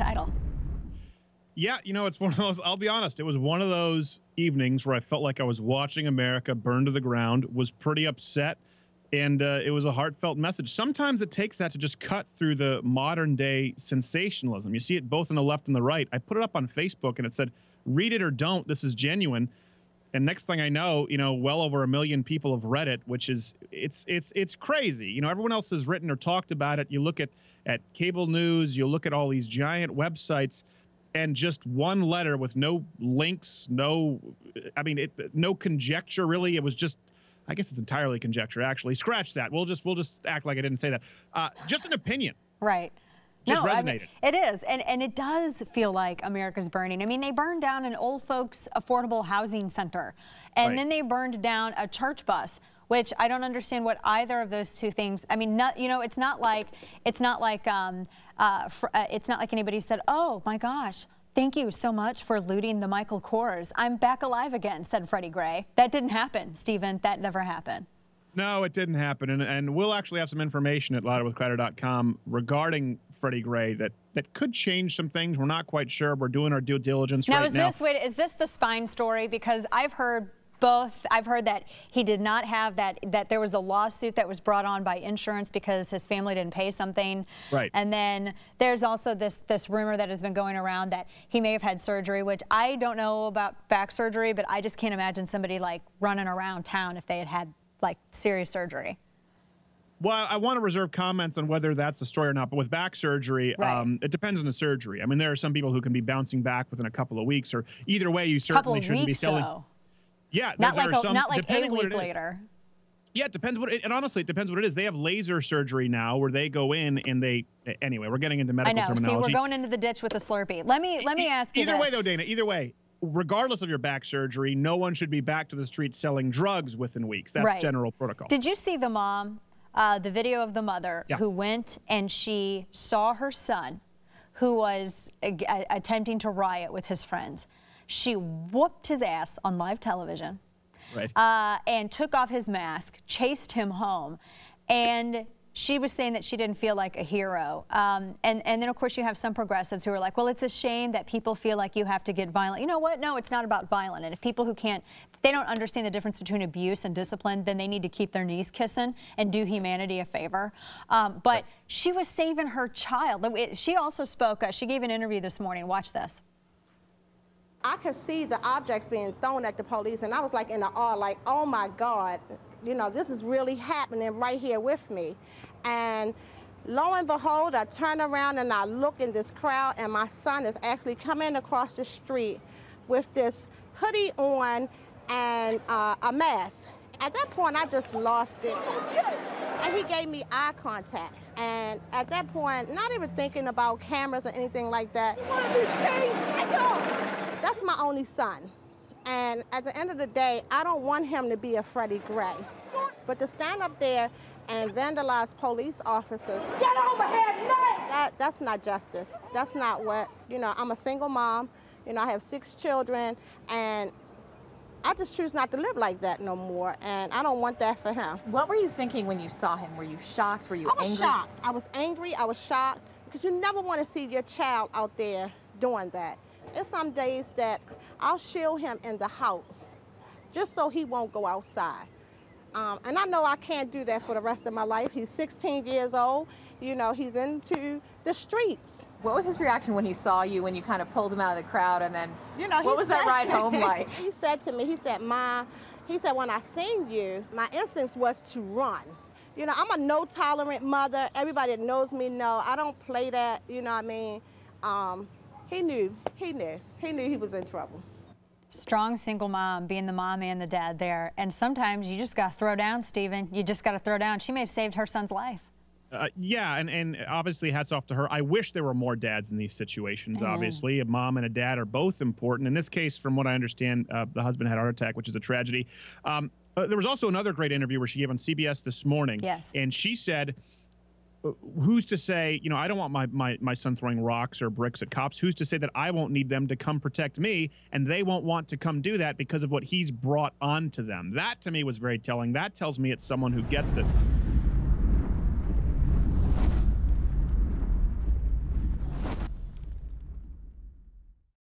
Title. Yeah, you know, it's one of those, I'll be honest, it was one of those evenings where I felt like I was watching America burn to the ground, was pretty upset, and it was a heartfelt message. Sometimes it takes that to just cut through the modern day sensationalism. You see it both on the left and the right. I put it up on Facebook and it said, read it or don't, this is genuine. And next thing I know, you know, well over 1 million people have read it, which is, it's crazy. You know, everyone else has written or talked about it. You look at cable news, you look at all these giant websites, and just one letter with no links, no conjecture really. It was just, I guess it's entirely conjecture actually. Scratch that. We'll just act like I didn't say that. Just an opinion. Right. Just resonated. I mean, it is, and it does feel like America's burning. I mean, they burned down an old folks affordable housing center, and then they burned down a church bus, which I don't understand what either of those two things. I mean, you know, it's not like anybody said, "Oh my gosh, thank you so much for looting the Michael Kors. I'm back alive again," said Freddie Gray. That didn't happen, Stephen. That never happened. No, it didn't happen, and we'll actually have some information at louderwithcrowder.com regarding Freddie Gray that could change some things. We're not quite sure. We're doing our due diligence right now. Is this the spine story? Because I've heard both. I've heard that he did not have that there was a lawsuit that was brought on by insurance because his family didn't pay something. Right. And then there's also this rumor that has been going around that he may have had surgery, which I don't know about back surgery, but I just can't imagine somebody like running around town if they had like serious surgery. Well, I want to reserve comments on whether that's the story or not, but with back surgery, it depends on the surgery. I mean, there are some people who can be bouncing back within a couple of weeks, or either way, you certainly shouldn't be selling. Though. Yeah, not like 8 weeks later. Yeah, it depends and honestly, it depends what it is. They have laser surgery now where they go in and anyway, we're getting into medical terminology. See, we're going into the ditch with a Slurpee. Let me ask you Either way though, Dana, either way, regardless of your back surgery, no one should be back to the street selling drugs within weeks. That's general protocol. Did you see the mom, the video of the mother who went and she saw her son who was attempting to riot with his friends? She whooped his ass on live television and took off his mask, chased him home, and she was saying that she didn't feel like a hero. And then, of course, you have some progressives who are like, well, it's a shame that people feel like you have to get violent. You know what? No, it's not about violent. And if people who they don't understand the difference between abuse and discipline, then they need to keep their knees kissing and do humanity a favor. But she was saving her child. She also spoke, she gave an interview this morning. Watch this. I could see the objects being thrown at the police, and I was like in the awe, like, oh my God, you know, this is really happening right here with me. And lo and behold, I turn around and I look in this crowd, and my son is actually coming across the street with this hoodie on and a mask. At that point, I just lost it. And he gave me eye contact. And at that point, not even thinking about cameras or anything like that. That's my only son. And at the end of the day, I don't want him to be a Freddie Gray. But to stand up there and vandalize police officers, get over here now! That's not justice. That's not what, you know, I'm a single mom. You know, I have 6 children, and I just choose not to live like that no more, and I don't want that for him. What were you thinking when you saw him? Were you shocked? Were you angry? I was shocked. I was angry. I was shocked, because you never want to see your child out there doing that. There's some days that I'll shield him in the house just so he won't go outside. And I know I can't do that for the rest of my life. He's 16 years old. You know, he's into the streets. What was his reaction when he saw you, when you kind of pulled him out of the crowd, and then, you know, what was that ride home like? He said to me, he said, Ma, he said, when I seen you, my instinct was to run. You know, I'm a no-tolerant mother. Everybody that knows me know I don't play that, you know what I mean? He knew he was in trouble. Strong single mom, being the mom and the dad there. And sometimes you just got to throw down, Stephen. You just got to throw down. She may have saved her son's life. Yeah, and obviously hats off to her. I wish there were more dads in these situations, obviously. A mom and a dad are both important. In this case, from what I understand, the husband had a heart attack, which is a tragedy. There was also another great interview where she gave on CBS this morning. Yes. And she said, who's to say, you know, I don't want my son throwing rocks or bricks at cops. Who's to say that I won't need them to come protect me, and they won't want to come do that because of what he's brought onto them? That, to me, was very telling. That tells me it's someone who gets it.